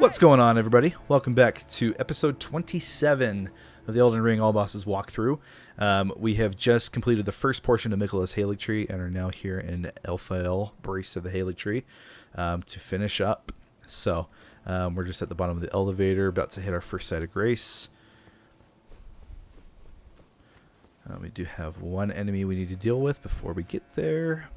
What's going on, everybody? Welcome back to episode 27 of the Elden Ring All Bosses walkthrough. We have just completed the first portion of Miquella's Haligtree and are now here in Elphael, Brace of the Haligtree, to finish up. So we're just at the bottom of the elevator, about to hit our first site of grace. We do have one enemy we need to deal with before we get there.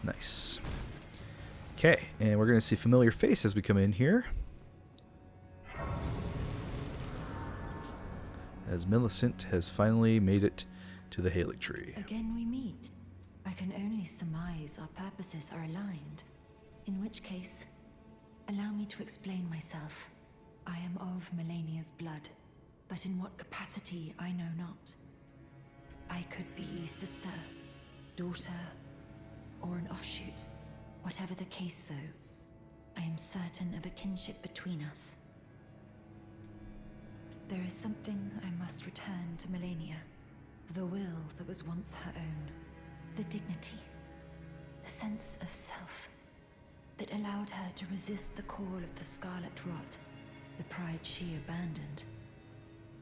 Nice. Okay, and we're going to see a familiar face as we come in here. As Millicent has finally made it to the Haligtree. Again we meet. I can only surmise our purposes are aligned. In which case, allow me to explain myself. I am of Malenia's blood, but in what capacity I know not. I could be sister, daughter, or an offshoot. Whatever the case, though, I am certain of a kinship between us. There is something I must return to Malenia. The will that was once her own. The dignity. The sense of self that allowed her to resist the call of the Scarlet Rot, the pride she abandoned,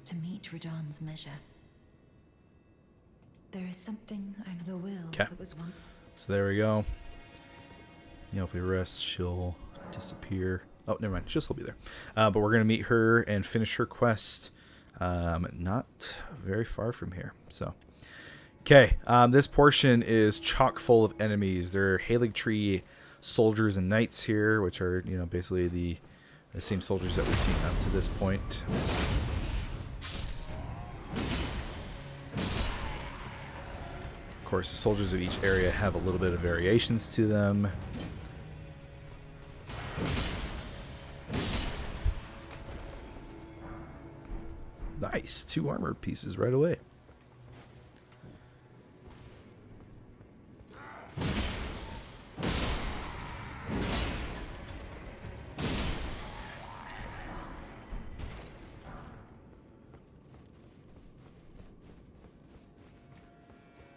to meet Radahn's measure. There is something of the will that was once... So there we go. You know, if we rest, she'll disappear. Oh, never mind. She'll still be there. But we're going to meet her and finish her quest not very far from here. So, okay. This portion is chock full of enemies. There are Haligtree soldiers and knights here, which are, you know, basically the same soldiers that we've seen up to this point. Of course, the soldiers of each area have a little bit of variations to them. Nice, 2 armor pieces right away.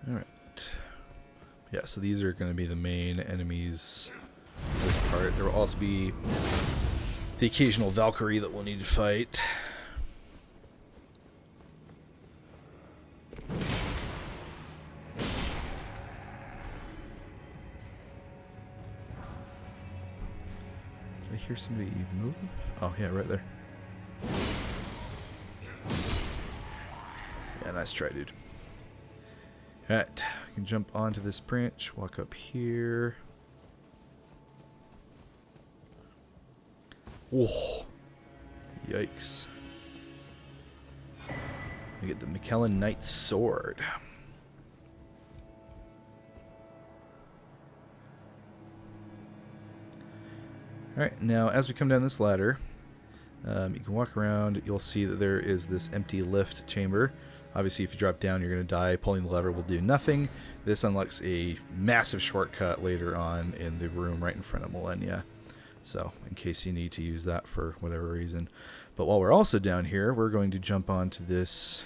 Alright. Yeah, so these are going to be the main enemies for this part. There will also be the occasional Valkyrie that we'll need to fight. Did I hear somebody move? Oh, yeah, right there. Yeah, nice try, dude. Alright, I can jump onto this branch, walk up here. Whoa. Yikes. We get the Miquella Knight's Sword. Alright, now as we come down this ladder, you can walk around. You'll see that there is this empty lift chamber. Obviously, if you drop down, you're going to die. Pulling the lever will do nothing. This unlocks a massive shortcut later on in the room right in front of Malenia. So, in case you need to use that for whatever reason. But while we're also down here, we're going to jump onto this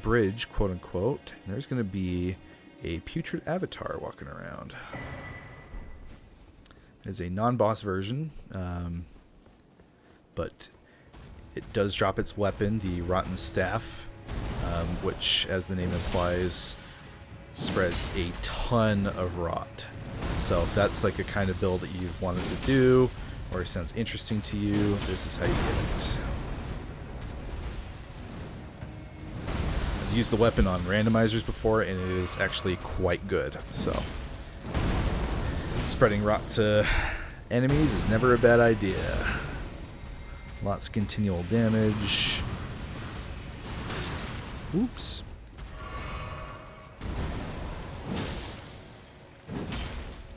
bridge, quote-unquote. And there's going to be a putrid avatar walking around. It's a non-boss version, but it does drop its weapon, the Rotten Staff, which, as the name implies, spreads a ton of rot. So if that's like a kind of build that you've wanted to do, or sounds interesting to you, this is how you get it. I've used the weapon on randomizers before, and it is actually quite good. So spreading rot to enemies is never a bad idea. Lots of continual damage. Oops.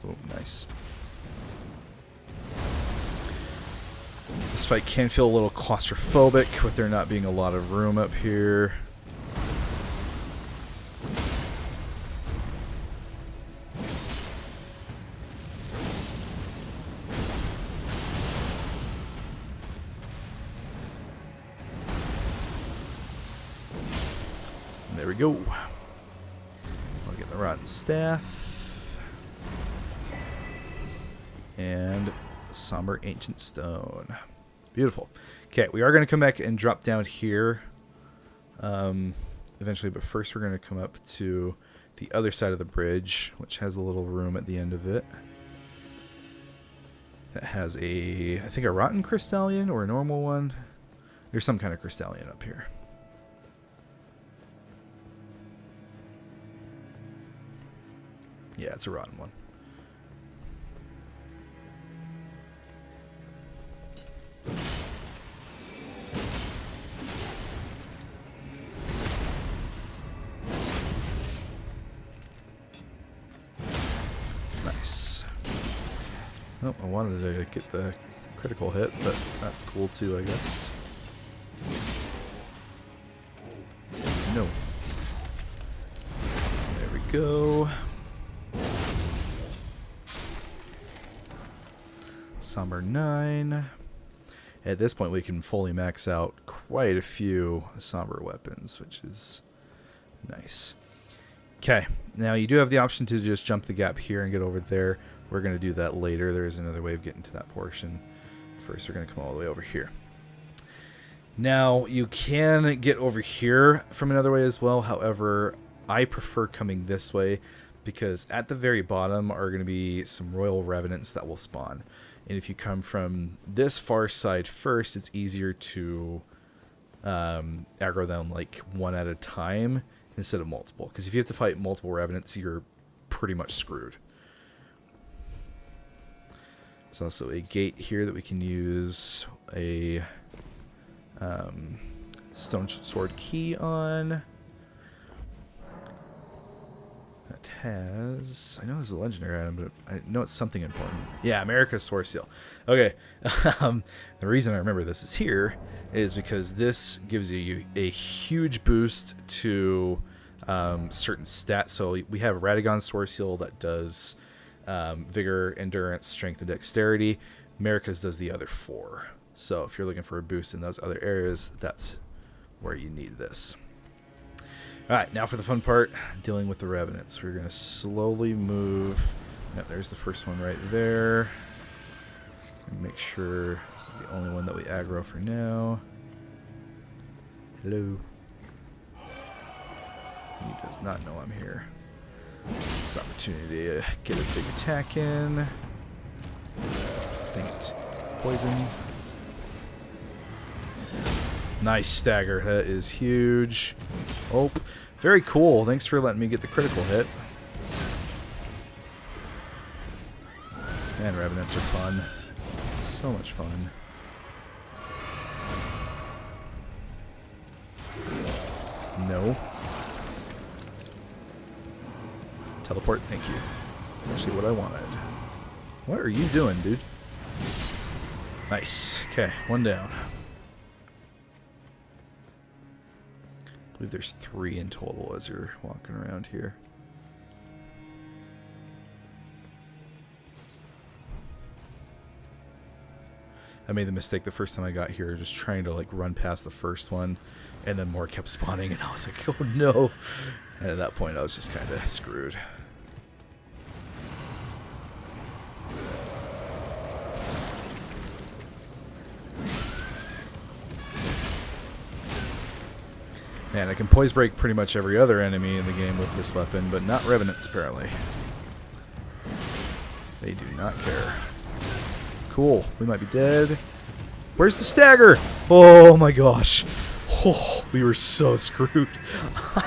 Oh, nice. This fight can feel a little claustrophobic with there not being a lot of room up here. There we go. I'll get the rotten staff. And somber ancient stone. Beautiful. Okay, we are going to come back and drop down here eventually, but first we're going to come up to the other side of the bridge, which has a little room at the end of it that has I think a rotten crystallion or a normal one. There's some kind of crystallion up here. Yeah, it's a rotten one. Nice. Oh, I wanted to get the critical hit, but that's cool too, I guess. No. There we go. Somber 9. At this point, we can fully max out quite a few somber weapons, which is nice. Okay, now you do have the option to just jump the gap here and get over there. We're going to do that later. There is another way of getting to that portion. First, we're going to come all the way over here. Now, you can get over here from another way as well. However, I prefer coming this way because at the very bottom are going to be some royal revenants that will spawn. And if you come from this far side first, it's easier to aggro them like one at a time instead of multiple. Because if you have to fight multiple revenants, you're pretty much screwed. There's also a gate here that we can use a stone sword key on. That has... I know this is a legendary item, but I know it's something important. Yeah, America's Source Seal. Okay. The reason I remember this is here is because this gives you a huge boost to certain stats. So we have Radagon's Source Seal that does Vigor, Endurance, Strength, and Dexterity. America's does the other 4. So if you're looking for a boost in those other areas, that's where you need this. Alright, now for the fun part, dealing with the revenants. We're going to slowly move. Yep, there's the first one right there. Make sure this is the only one that we aggro for now. Hello. He does not know I'm here. This opportunity to get a big attack in. Dang it. Poison. Nice stagger. That is huge. Oh, very cool. Thanks for letting me get the critical hit. Man, revenants are fun. So much fun. No. Teleport, thank you. That's actually what I wanted. What are you doing, dude? Nice. Okay, one down. I believe there's 3 in total as you're walking around here. I made the mistake the first time I got here, just trying to like run past the first one, and then more kept spawning, and I was like, oh no. And at that point, I was just kind of screwed. Man, I can poise break pretty much every other enemy in the game with this weapon, but not revenants apparently. They do not care. Cool. We might be dead. Where's the stagger? Oh my gosh. Oh, we were so screwed.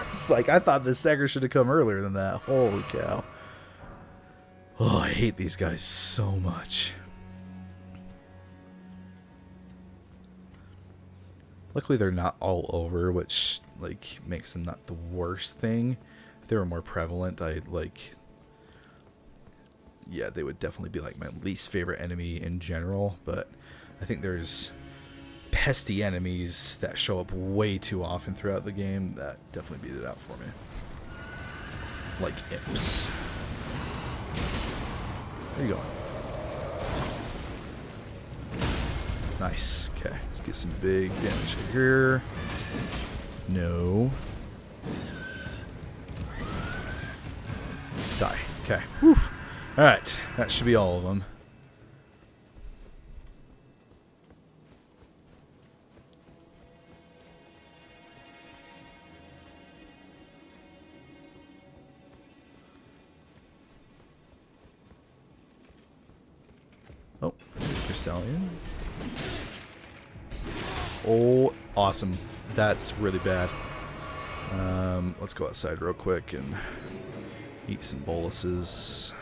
It's like, I thought the stagger should have come earlier than that. Holy cow. Oh, I hate these guys so much. Luckily, they're not all over, which like makes them not the worst thing. If they were more prevalent, I'd like... Yeah, they would definitely be like my least favorite enemy in general, but I think there's pesty enemies that show up way too often throughout the game that definitely beat it out for me. Like imps. Where are you going? Nice. Okay, let's get some big damage here. No. Okay. Whew. Alright. That should be all of them. Oh, Stallion. Oh, awesome. That's really bad. Let's go outside real quick and eat some boluses.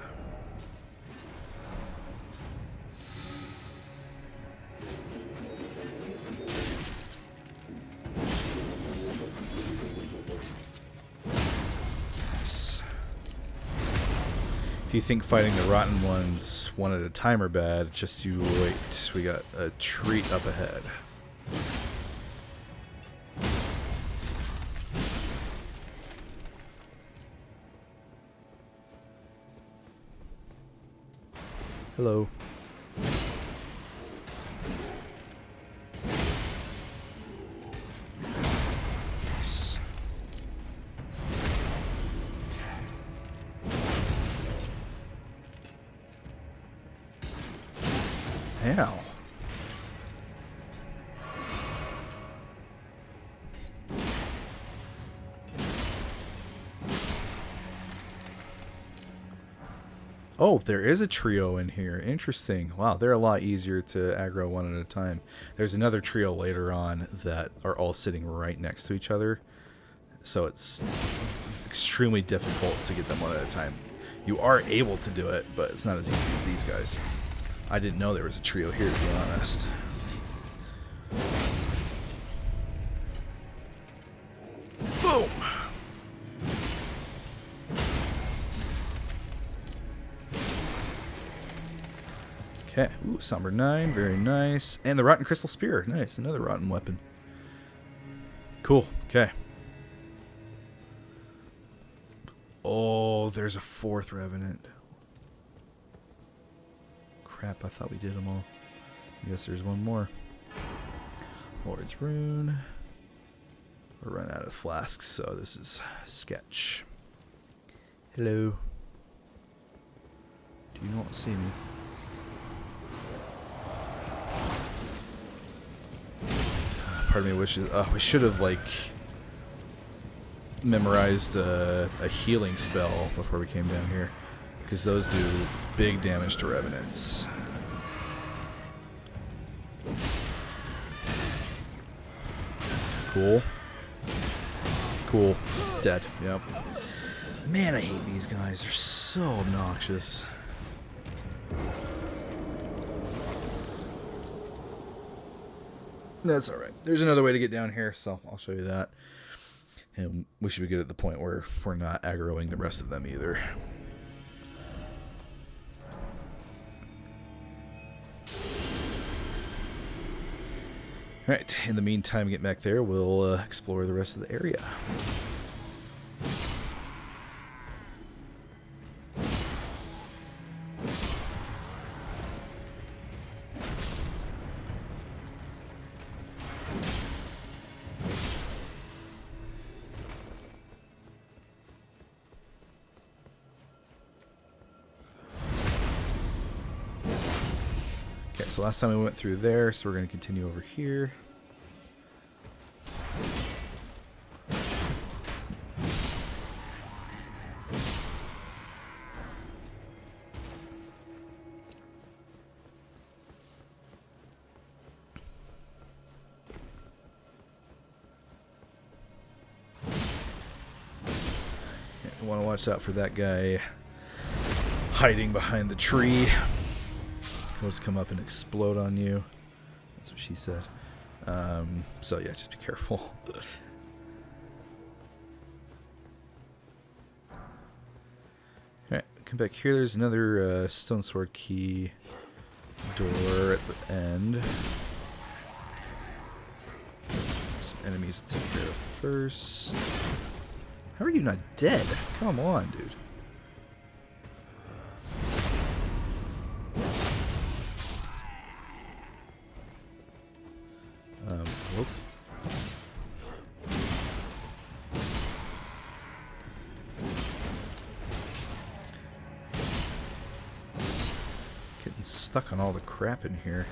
Nice. If you think fighting the rotten ones one at a time are bad, just you wait. We got a treat up ahead. Hello. Nice. Ow. Oh, there is a trio in here. Interesting. Wow, they're a lot easier to aggro one at a time. There's another trio later on that are all sitting right next to each other. So it's extremely difficult to get them one at a time. You are able to do it, but it's not as easy as these guys. I didn't know there was a trio here, to be honest. Boom! Okay. Ooh, Somber 9. Very nice. And the Rotten Crystal Spear. Nice. Another rotten weapon. Cool. Okay. Oh, there's a fourth Revenant. Crap, I thought we did them all. I guess there's one more. Lord's Rune. We're running out of flasks, so this is sketch. Hello. Do you not see me? Part of me wishes we should have like memorized a healing spell before we came down here, because those do big damage to revenants. Cool. Cool. Dead. Yep. Man, I hate these guys. They're so obnoxious. That's alright. There's another way to get down here, so I'll show you that. And we should be good at the point where we're not aggroing the rest of them either. Alright, in the meantime, get back there, we'll explore the rest of the area. So last time we went through there, so we're going to continue over here. You want to watch out for that guy hiding behind the tree. He'll just come up and explode on you. That's what she said. So yeah, just be careful. Alright, come back here. There's another stone sword key door at the end. Some enemies to take care of first. How are you not dead? Come on, dude. Whoop. stuck on all the crap in here.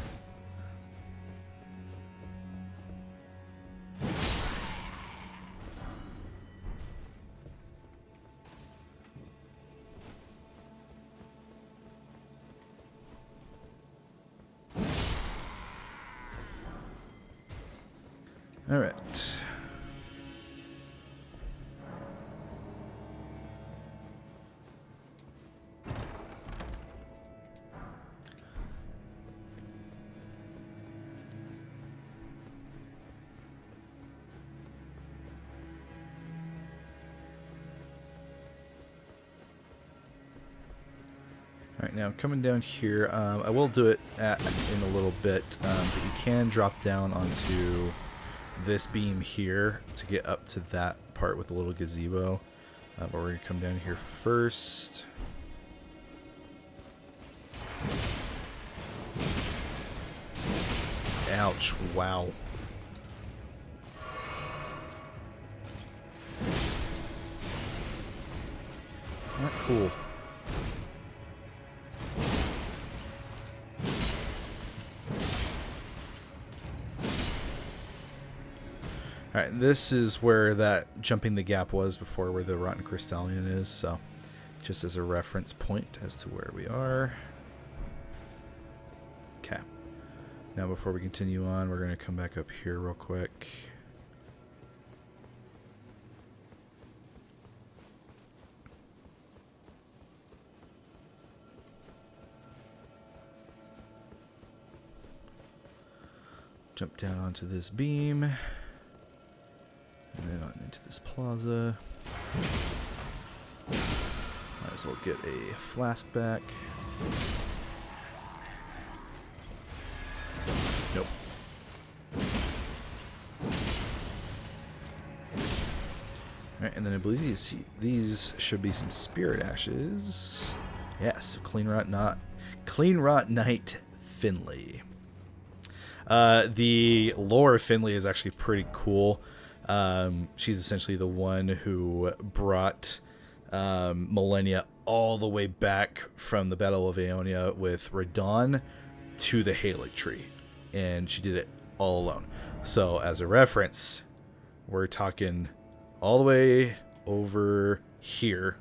All right. Alright, now coming down here, I will do it in a little bit, but you can drop down onto this beam here to get up to that part with the little gazebo. But we're going to come down here first. Ouch, wow. Not cool. Alright, this is where that jumping the gap was before, where the rotten crystallion is, so just as a reference point as to where we are. Okay. Now before we continue on, we're going to come back up here real quick. Jump down onto this beam. And then on into this plaza. Might as well get a flask back. Nope. Alright, and then I believe these should be some spirit ashes. Yes, Clean Rot Knight Finley. The lore of Finley is actually pretty cool. She's essentially the one who brought Malenia all the way back from the Battle of Aeonia with Radon to the Haligtree, and she did it all alone. So as a reference, we're talking all the way over here.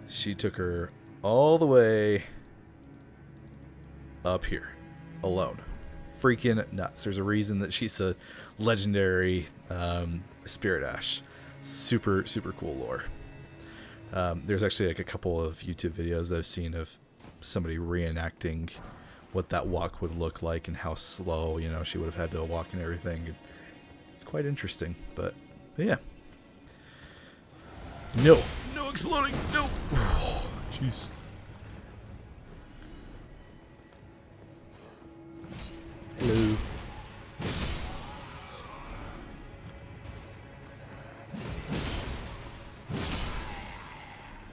She took her all the way up here alone. Freaking nuts. There's a reason that she's a legendary spirit ash. Super cool lore. There's actually like a couple of YouTube videos that I've seen of somebody reenacting what that walk would look like and how slow, you know, she would have had to walk and everything. It's quite interesting, but yeah. No exploding. No. Jeez. Hello.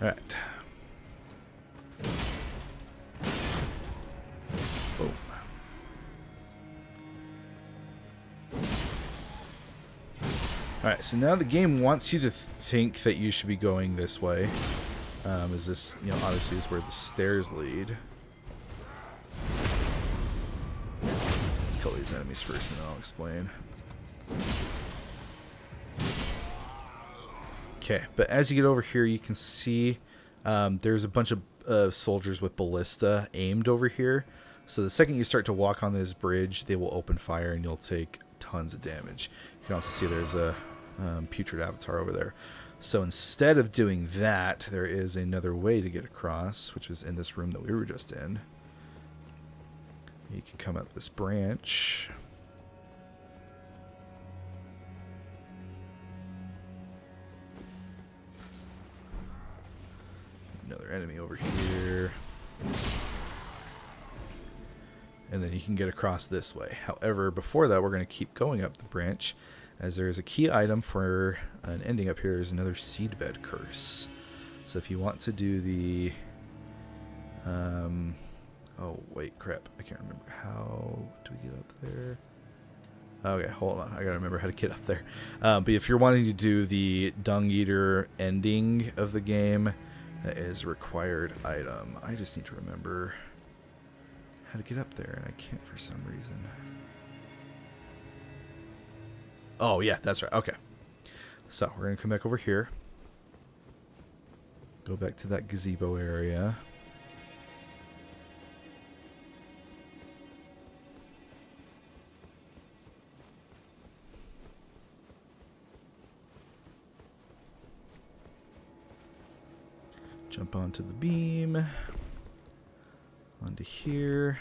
All right. Oh. All right. So now the game wants you to think that you should be going this way. Is this, you know, obviously is where the stairs lead. Let's kill these enemies first, and then I'll explain. Okay, but as you get over here, you can see there's a bunch of soldiers with ballista aimed over here. So the second you start to walk on this bridge, they will open fire, and you'll take tons of damage. You can also see there's a putrid avatar over there. So instead of doing that, there is another way to get across, which is in this room that we were just in. You can come up this branch. Another enemy over here. And then you can get across this way. However, before that, we're going to keep going up the branch, as there is a key item for an ending up here. There's another seedbed curse. So if you want to do the... oh, wait, crap. I can't remember. How do we get up there? Okay, hold on. I gotta remember how to get up there. But if you're wanting to do the Dung Eater ending of the game, That is a required item. I just need to remember how to get up there, and I can't for some reason. Oh, yeah, that's right. Okay. So, we're going to come back over here. Go back to that gazebo area. Jump onto the beam. Onto here.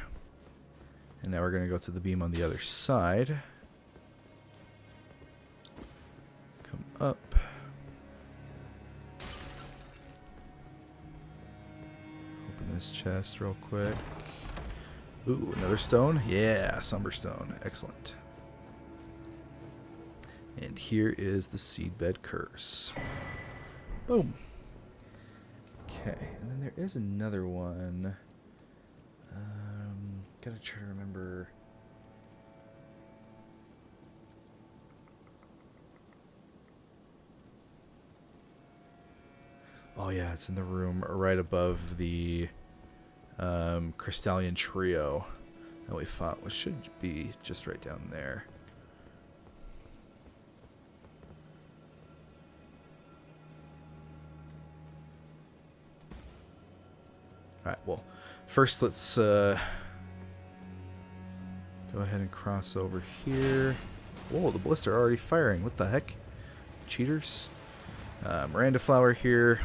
And now we're going to go to the beam on the other side. Come up. Open this chest real quick. Ooh, another stone. Yeah, Somberstone. Excellent. And here is the Seedbed Curse. Boom. Okay, and then there is another one. Gotta try to remember. Oh yeah, it's in the room right above the Crystallian Trio that we fought, which should be just right down there. Alright, well, first let's go ahead and cross over here. Whoa, the ballista are already firing. What the heck? Cheaters. Miranda Flower here.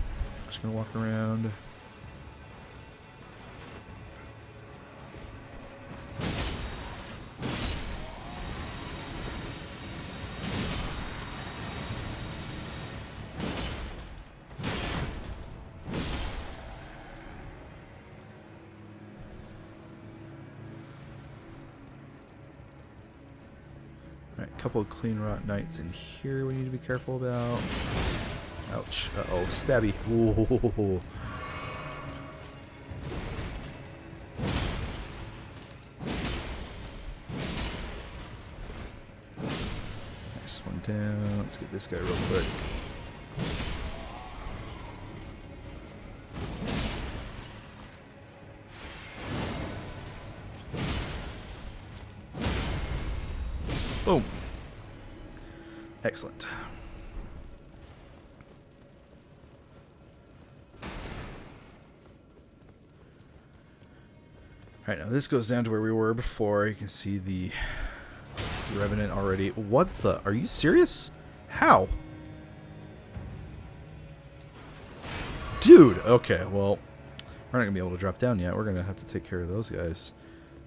Just gonna walk around. Alright, a couple of clean rot knights in here we need to be careful about. Ouch. Uh-oh, stabby. Whoa. Nice one down. Let's get this guy real quick. Boom. Excellent. Alright, now this goes down to where we were before. You can see the Revenant already. What the? Are you serious? How? Dude! Okay, well, we're not going to be able to drop down yet. We're going to have to take care of those guys.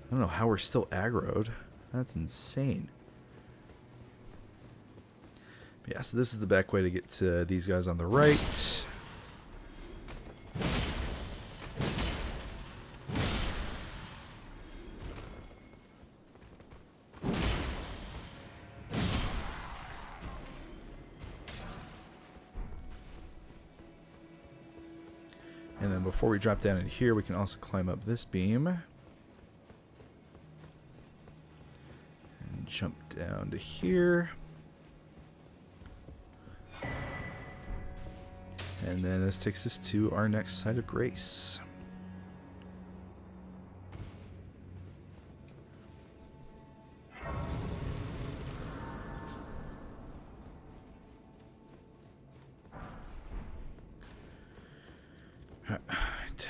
I don't know how we're still aggroed. That's insane. Yeah, so this is the back way to get to these guys on the right. And then before we drop down in here, we can also climb up this beam. And jump down to here. And then this takes us to our next site of grace. Alright.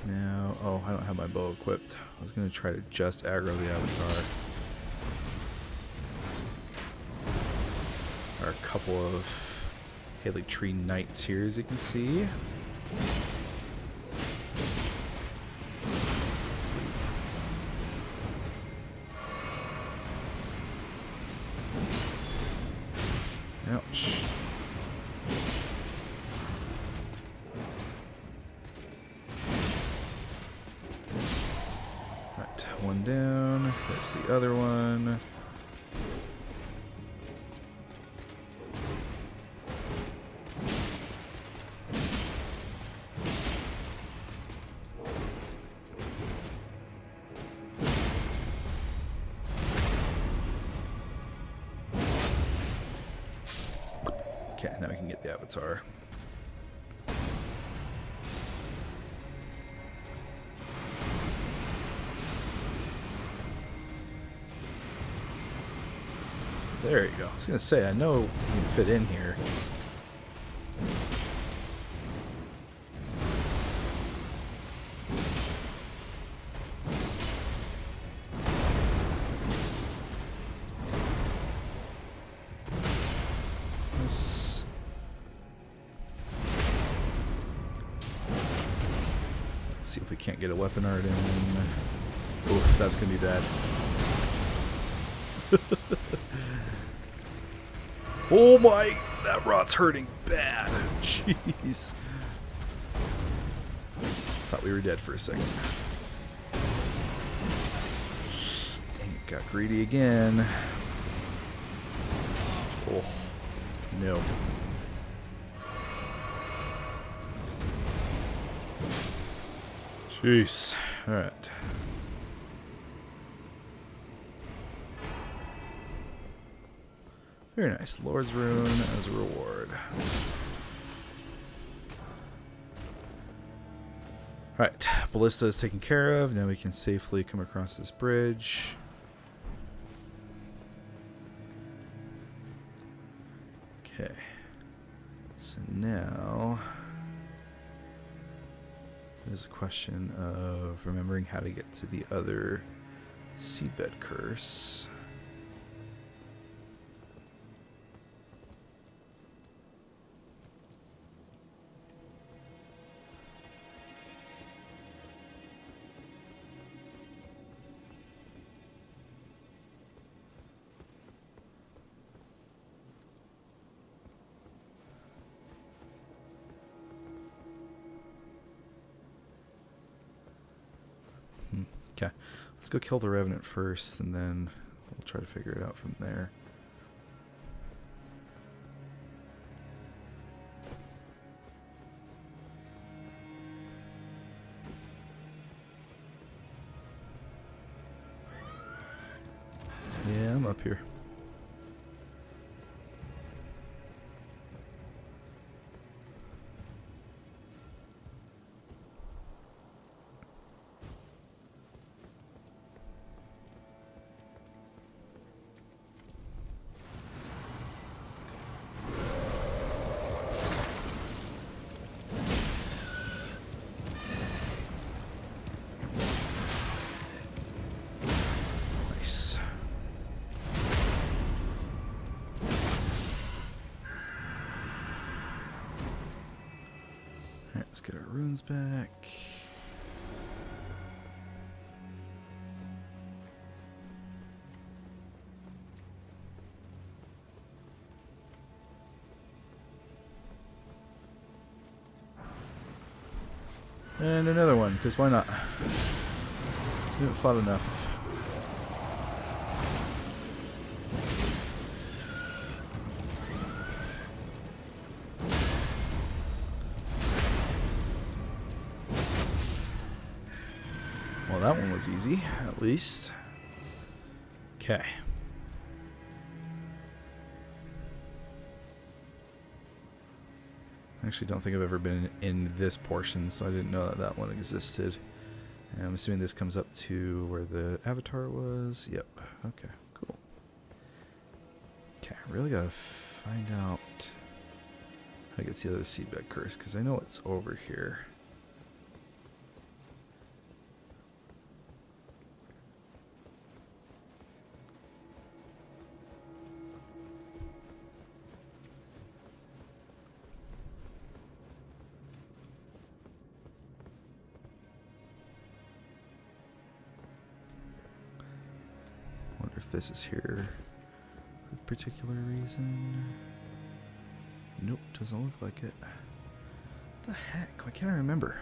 Now, oh, I don't have my bow equipped. I was going to try to just aggro the avatar. There are a couple of Haligtree knights here, as you can see. Ouch. Right, one down. There's the other one. Okay, now we can get the avatar. There you go. I was going to say, I know you can fit in here. Let's see if we can't get a weapon art in. Oof, that's going to be bad. Oh my, that rot's hurting bad. Jeez. Thought we were dead for a second. Dang it, got greedy again. Oh, no. Jeez. Alright. Very nice. Lord's Rune as a reward. Alright, Ballista is taken care of. Now we can safely come across this bridge. Okay. So now it is a question of remembering how to get to the other seedbed curse. Okay, let's go kill the Revenant first, and then we'll try to figure it out from there. Yeah, I'm up here. Nice. Alright, let's get our runes back. And another one, because why not? We haven't fought enough. Well, that one was easy, at least. Okay. I actually don't think I've ever been in this portion, so I didn't know that that one existed. And I'm assuming this comes up to where the avatar was. Yep. Okay, cool. Okay, I really gotta find out how to get to the other seedbed curse, because I know it's over here. Wonder if this is here for a particular reason. Nope, doesn't look like it. What the heck? Why can't I remember?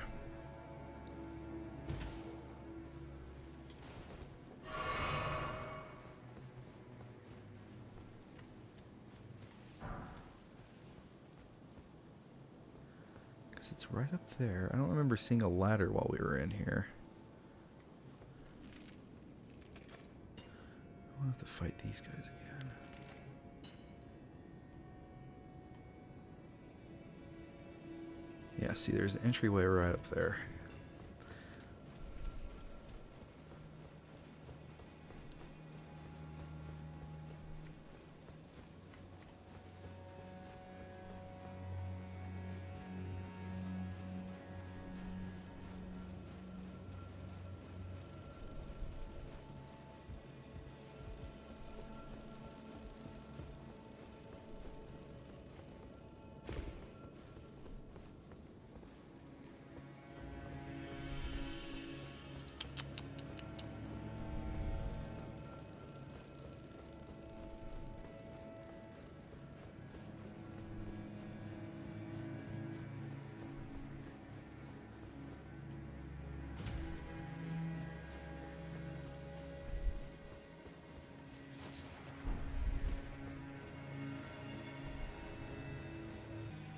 Because it's right up there. I don't remember seeing a ladder while we were in here. I'll have to fight these guys again. Yeah, see, there's an entryway right up there.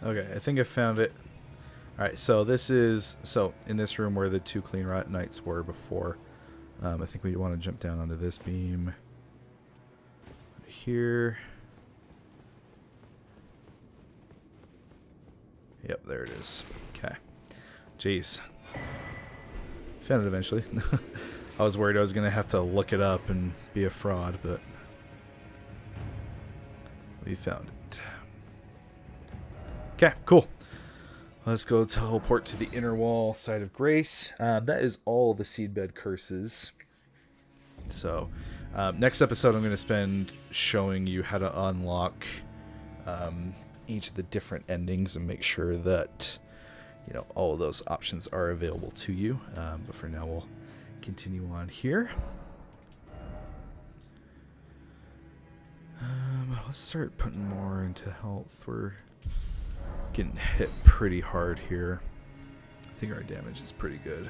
Okay, I think I found it. Alright, so this is... So, in this room where the 2 clean rot knights were before, I think we want to jump down onto this beam. Here. Yep, there it is. Okay. Jeez. Found it eventually. I was worried I was going to have to look it up and be a fraud, but we found it. Okay, cool. Let's go teleport to the inner wall side of grace. That is all the seedbed curses. So, next episode I'm going to spend showing you how to unlock each of the different endings and make sure that, you know, all of those options are available to you. But for now, we'll continue on here. Let's start putting more into health. We're getting hit pretty hard here. I think our damage is pretty good.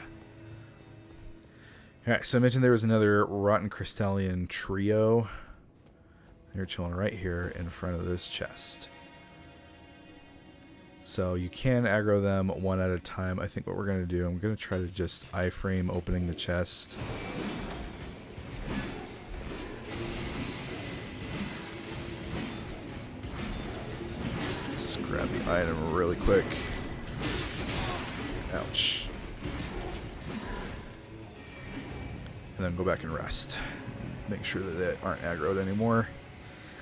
Alright, so I mentioned there was another Rotten Crystallian trio. They're chilling right here in front of this chest. So you can aggro them one at a time. I think what we're going to do, I'm going to try to just iframe opening the chest. Just grab the item really quick. Ouch. And then go back and rest. Make sure that they aren't aggroed anymore.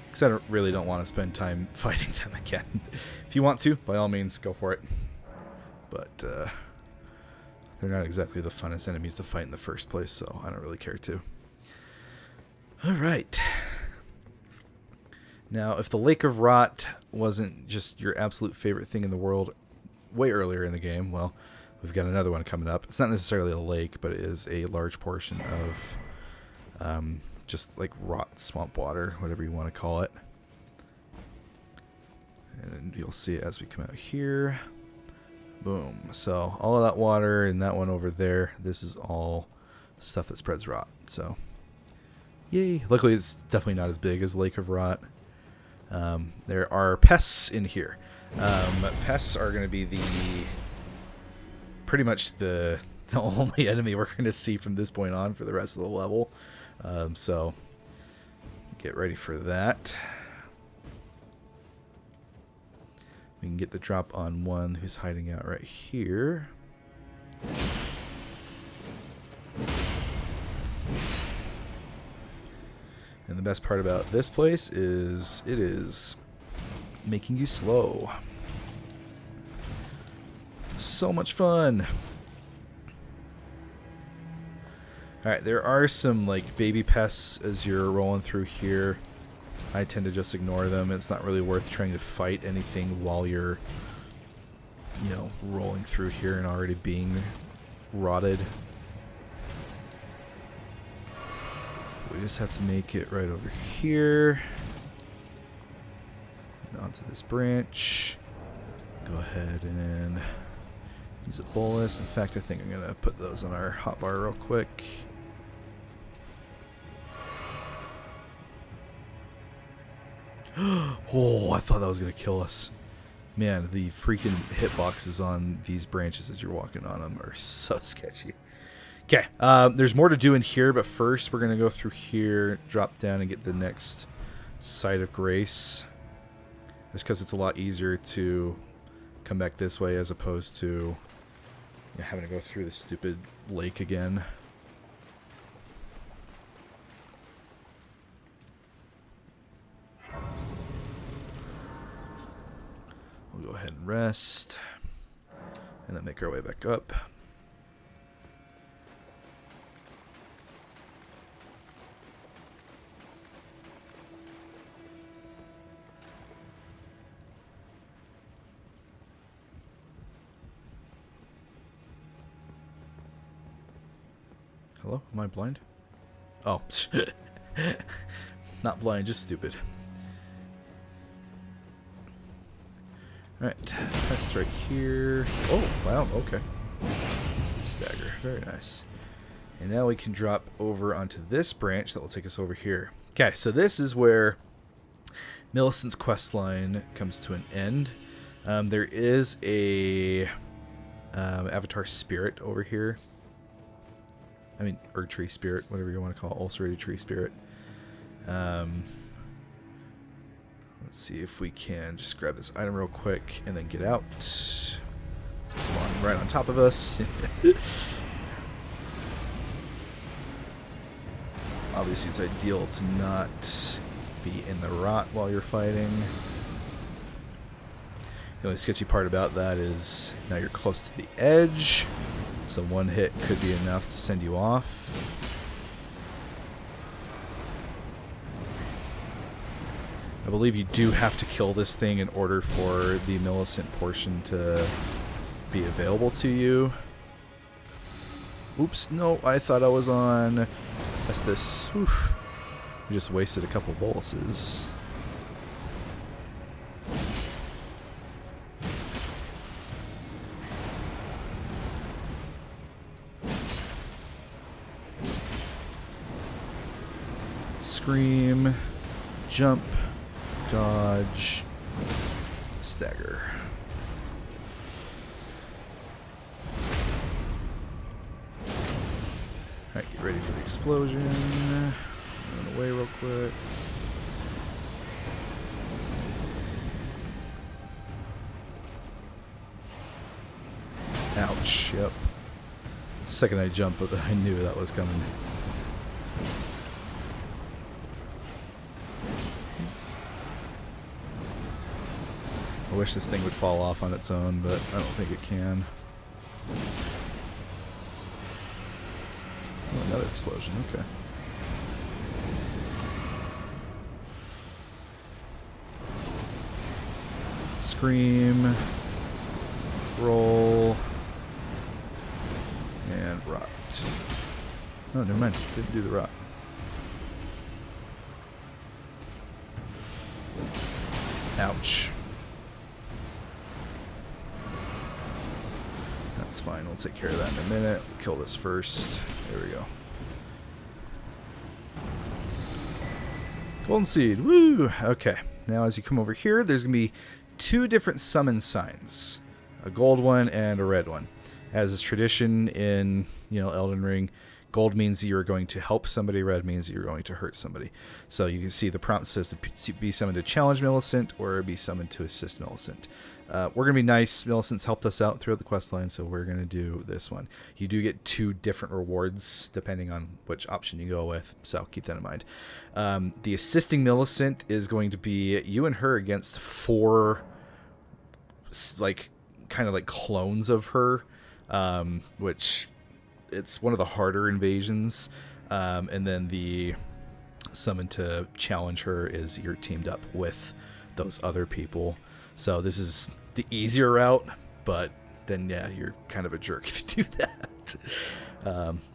Because I really don't want to spend time fighting them again. If you want to, by all means, go for it. But they're not exactly the funnest enemies to fight in the first place, so I don't really care to. Alright. Now, if the Lake of Rot wasn't just your absolute favorite thing in the world way earlier in the game, well, we've got another one coming up. It's not necessarily a lake, but it is a large portion of just like rot swamp water, whatever you want to call it. And you'll see it as we come out here. Boom. So all of that water and that one over there, this is all stuff that spreads rot. So yay. Luckily it's definitely not as big as Lake of Rot. There are pests in here. Pests are going to be pretty much the only enemy we're going to see from this point on for the rest of the level. So get ready for that. We can get the drop on one who's hiding out right here. And the best part about this place is it is making you slow. So much fun. Alright, there are some like baby pests as you're rolling through here. I tend to just ignore them. It's not really worth trying to fight anything while you're, you know, rolling through here and already being rotted. We just have to make it right over here. And onto this branch. Go ahead and use a bolus. In fact, I think I'm going to put those on our hotbar real quick. Oh, I thought that was going to kill us. Man, the freaking hitboxes on these branches as you're walking on them are so sketchy. Okay, there's more to do in here, but first we're going to go through here, drop down, and get the next site of grace. Just because it's a lot easier to come back this way as opposed to having to go through the stupid lake again. We'll go ahead and rest, and then make our way back up. Hello? Am I blind? Oh. Not blind, just stupid. Alright, test right here. Oh, wow, okay. Instant stagger. Very nice. And now we can drop over onto this branch that will take us over here. Okay, so this is where Millicent's quest line comes to an end. There is a avatar spirit over here. I mean, Erdtree spirit, whatever you want to call it, ulcerated tree spirit. Let's see if we can just grab this item real quick and then get out. It's spawning right on top of us. Obviously, it's ideal to not be in the rot while you're fighting. The only sketchy part about that is now you're close to the edge, so one hit could be enough to send you off. I believe you do have to kill this thing in order for the Millicent portion to be available to you. Oops, no, I thought I was on Estes. Oof. We just wasted a couple boluses. Scream, jump, dodge, stagger. Alright, get ready for the explosion. Run away real quick. Ouch, yep. The second I jumped, I knew that was coming. I wish this thing would fall off on its own, but I don't think it can. Oh, another explosion, okay. Scream, roll, and rot. Oh, never mind, didn't do the rot. Ouch. That's fine, we'll take care of that in a minute. We'll kill this first. There we go. Golden seed, woo! Okay, now as you come over here, there's going to be two different summon signs. A gold one and a red one. As is tradition in, Elden Ring, gold means that you're going to help somebody, red means that you're going to hurt somebody. So you can see the prompt says to be summoned to challenge Millicent or be summoned to assist Millicent. We're going to be nice. Millicent's helped us out throughout the quest line, so we're going to do this one. You do get two different rewards depending on which option you go with, so keep that in mind. The assisting Millicent is going to be you and her against 4 kind of like clones of her, which it's one of the harder invasions. And then the summon to challenge her is you're teamed up with those other people. So this is the easier route, but then yeah, you're kind of a jerk if you do that.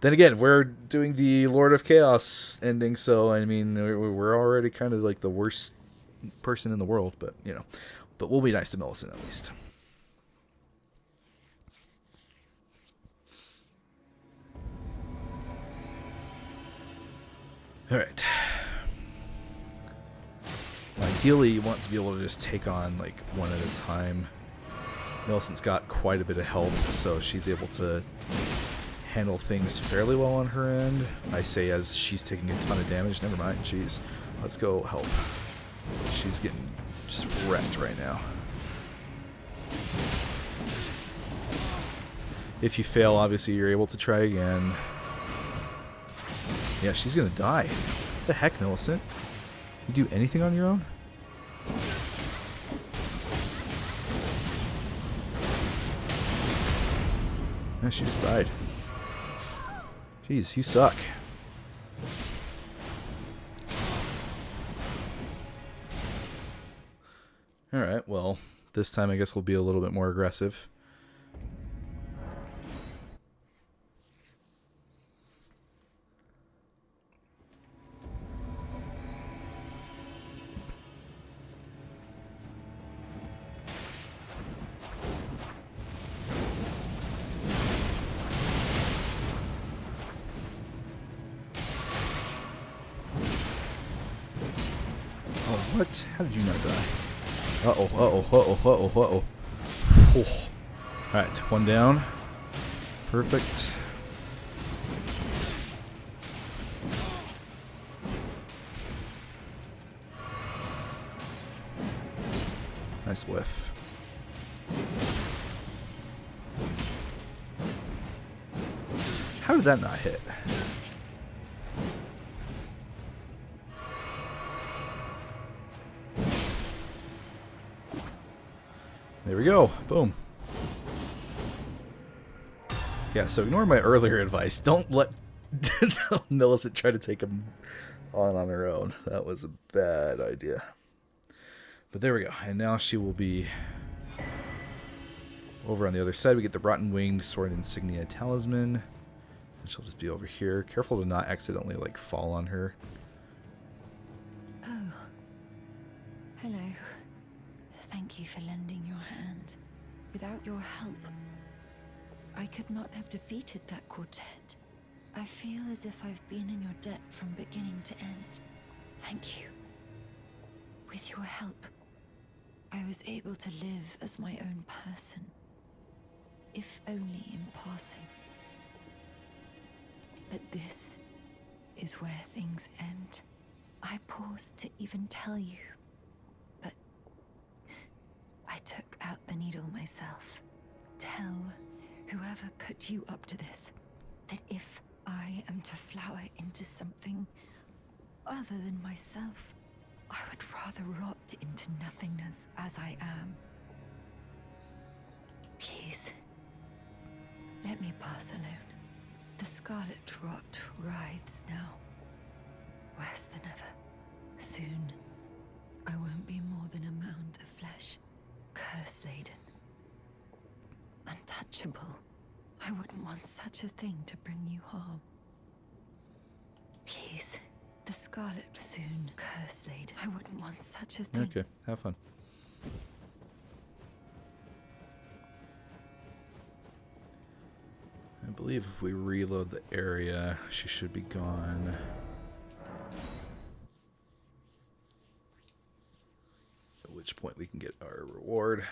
Then again, we're doing the Lord of Chaos ending, so I mean we're already kind of like the worst person in the world, but but we'll be nice to Millicent at least. Alright. Ideally, you want to be able to just take on like one at a time. Millicent's got quite a bit of health, so she's able to handle things fairly well on her end. I say as she's taking a ton of damage. Never mind, jeez. Let's go help. She's getting just wrecked right now. If you fail, obviously you're able to try again. Yeah, she's gonna die. What the heck, Millicent? You do anything on your own? Yeah, she just died. Jeez, you suck. Alright, well, this time I guess we'll be a little bit more aggressive. What? How did you not die? Uh-oh, uh-oh, uh-oh, uh-oh, uh-oh. Alright, one down. Perfect. Nice whiff. How did that not hit? There we go. Boom. Yeah, so ignore my earlier advice. Don't let Millicent try to take him on her own. That was a bad idea. But there we go. And now she will be over on the other side. We get the Rotten Winged Sword Insignia Talisman. And she'll just be over here. Careful to not accidentally, like, fall on her. Oh. Hello. Thank you for lending your hand. Without your help, I could not have defeated that quartet. I feel as if I've been in your debt from beginning to end. Thank you. With your help, I was able to live as my own person, if only in passing. But this is where things end. I paused to even tell you, but I took out the needle myself. Tell whoever put you up to this that if I am to flower into something other than myself, I would rather rot into nothingness as I am. Please, let me pass alone. The scarlet rot writhes now, worse than ever. Soon, I won't be more than a mound of flesh, curse-laden. Untouchable. I wouldn't want such a thing to bring you harm. Please, the scarlet soon, curse-laden. I wouldn't want such a thing. Okay, have fun. I believe if we reload the area, she should be gone. At which point we can get our reward.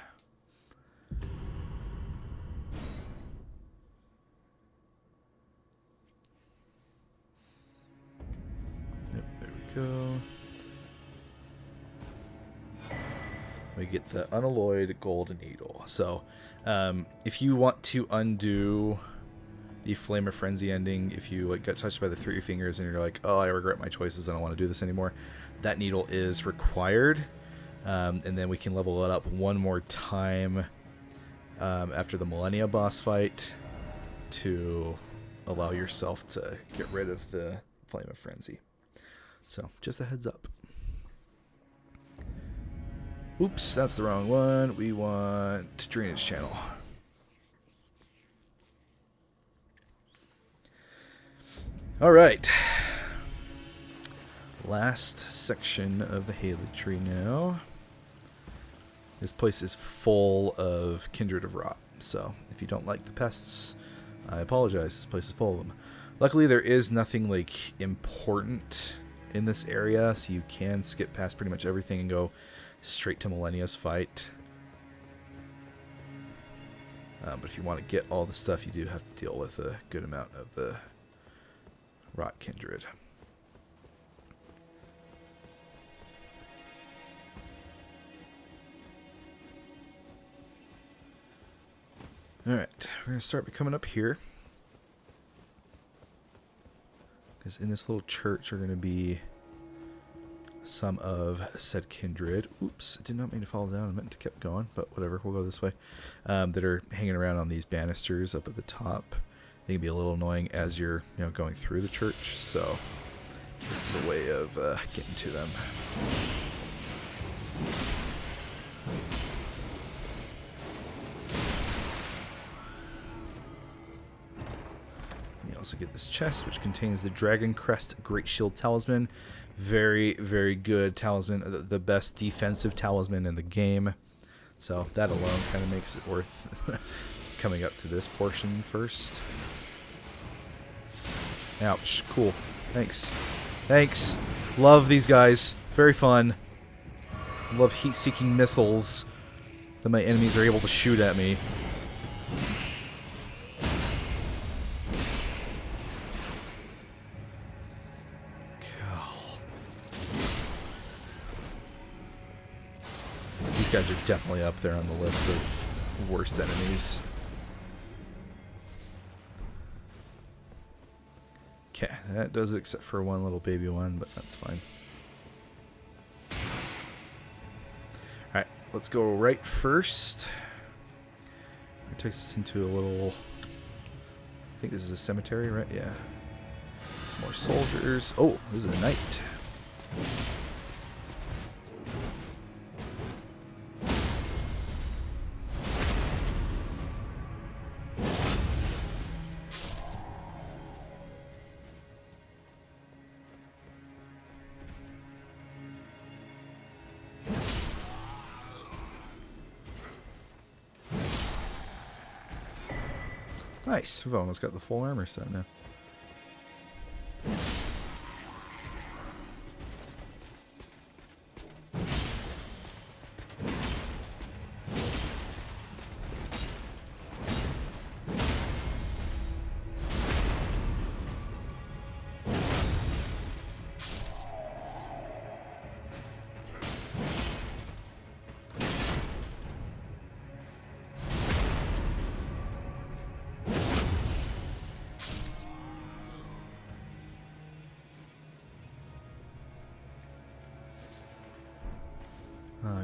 Yep, there we go. We get the unalloyed golden needle. So, if you want to undo the Flame of Frenzy ending, if you like got touched by the Three Fingers and you're like, oh, I regret my choices, I don't want to do this anymore, that needle is required. And then we can level it up one more time after the Malenia boss fight to allow yourself to get rid of the Flame of Frenzy. So, just a heads up. Oops, that's the wrong one. We want Drainage Channel. Alright. Last section of the Haligtree now. This place is full of Kindred of Rot. So, if you don't like the pests, I apologize. This place is full of them. Luckily, there is nothing, like, important in this area, so you can skip past pretty much everything and go straight to Malenia's fight. But if you want to get all the stuff, you do have to deal with a good amount of the Rot Kindred. Alright, we're going to start coming up here. Because in this little church are going to be some of said kindred. Oops, I did not mean to fall down. I meant to keep going, but whatever, we'll go this way. That are hanging around on these banisters up at the top. They can be a little annoying as you're, going through the church. So this is a way of getting to them. You also get this chest, which contains the Dragon Crest Great Shield Talisman. Very, very good talisman. The best defensive talisman in the game. So that alone kind of makes it worth coming up to this portion first. Ouch. Cool. Thanks. Thanks. Love these guys. Very fun. Love heat-seeking missiles. that my enemies are able to shoot at me. These guys are definitely up there on the list of worst enemies. Okay, that does it except for one little baby one, but that's fine. Alright, let's go right first. It takes us into a little... I think this is a cemetery, right? Yeah. Some more soldiers. Oh, this is a knight. Nice. We've almost got the full armor set now.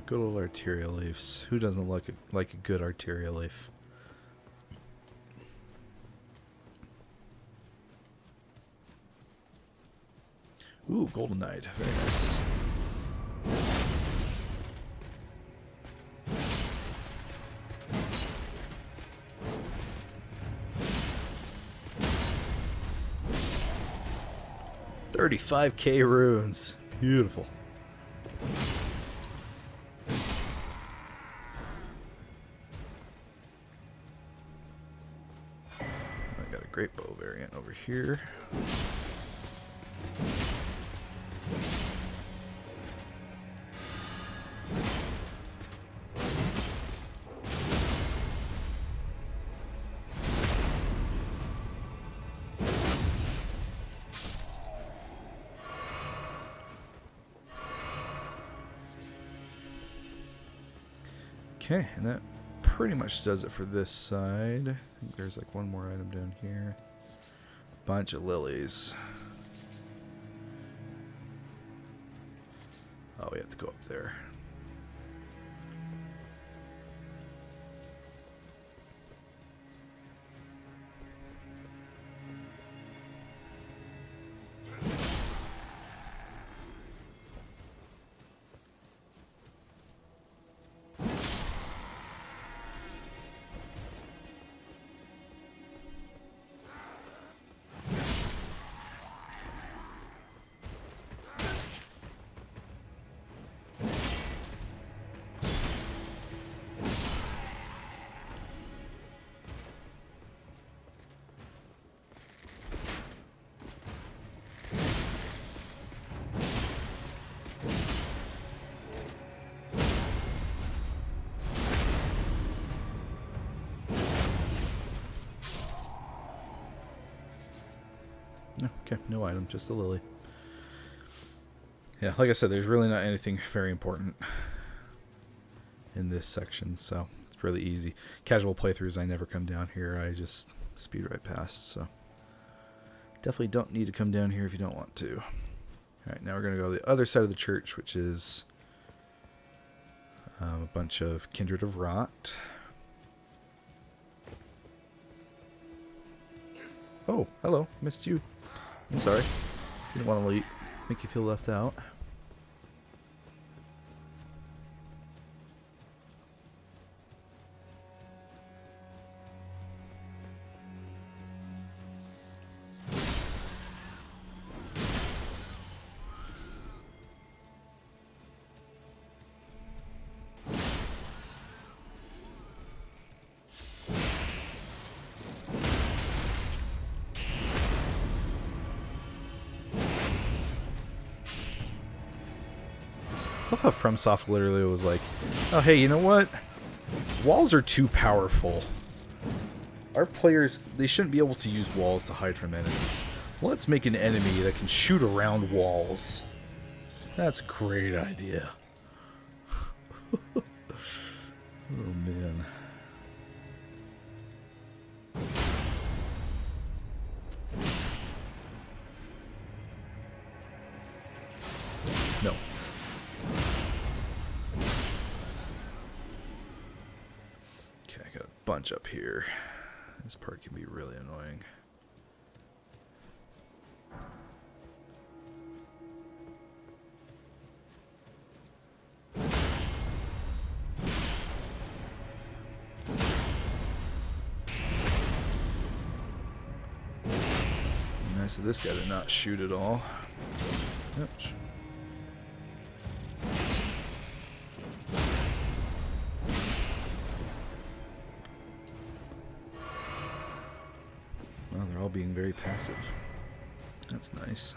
Good old arterial leaves. Who doesn't like a good arterial leaf? Ooh, golden knight. Very nice. $35,000 runes. Beautiful. Great bow variant over here. Okay, and that pretty much does it for this side. I think there's like one more item down here. Bunch of lilies. Oh, we have to go up there. Okay, no item, just a lily. Yeah, like I said, there's really not anything very important in this section, so it's really easy. Casual playthroughs, I never come down here. I just speed right past, so definitely don't need to come down here if you don't want to. Alright, now we're going to go to the other side of the church, which is a bunch of Kindred of Rot. Oh, hello. Missed you. I'm sorry. Didn't want to make you feel left out. I love how FromSoft literally was like, oh hey, you know what? Walls are too powerful. Our players, they shouldn't be able to use walls to hide from enemies. Let's make an enemy that can shoot around walls. That's a great idea. Oh, man. No. Okay, I got a bunch up here. This part can be really annoying. Nice of this guy to not shoot at all. Ouch. Well, they're all being very passive. That's nice.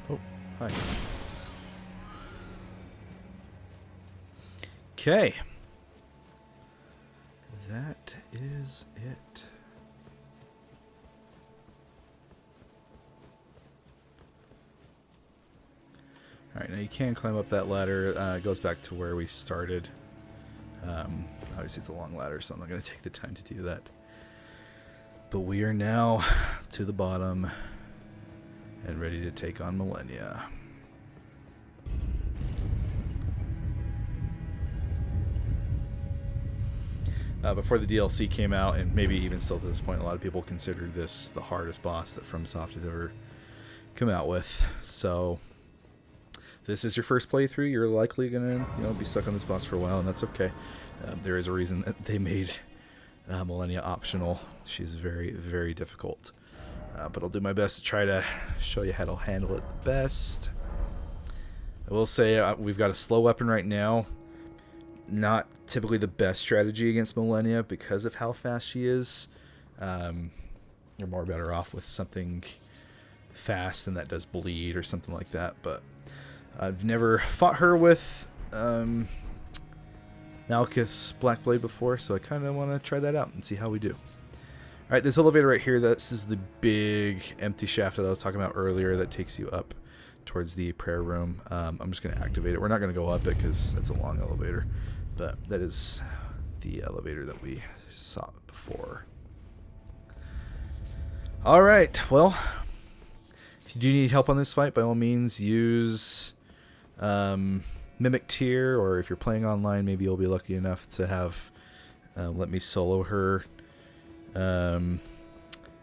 Oh, hi. Okay. That is it. Alright, now you can climb up that ladder. It goes back to where we started. Obviously it's a long ladder, so I'm not going to take the time to do that. But we are now to the bottom and ready to take on Malenia. Before the DLC came out, and maybe even still to this point, a lot of people considered this the hardest boss that FromSoft had ever come out with. So if this is your first playthrough, you're likely gonna be stuck on this boss for a while, and that's okay. There is a reason that they made Malenia optional. She's very, very difficult. But I'll do my best to try to show you how to handle it the best. I will say we've got a slow weapon right now. Not typically the best strategy against Malenia because of how fast she is. You're more better off with something fast and that does bleed or something like that. But I've never fought her with Malchus Blackblade before, so I kind of want to try that out and see how we do. Alright, this elevator right here, this is the big empty shaft that I was talking about earlier that takes you up towards the prayer room. I'm just going to activate it. We're not going to go up it because it's a long elevator, but that is the elevator that we saw before. Alright, well, if you do need help on this fight, by all means use Mimic Tier, or if you're playing online, maybe you'll be lucky enough to have let me solo her.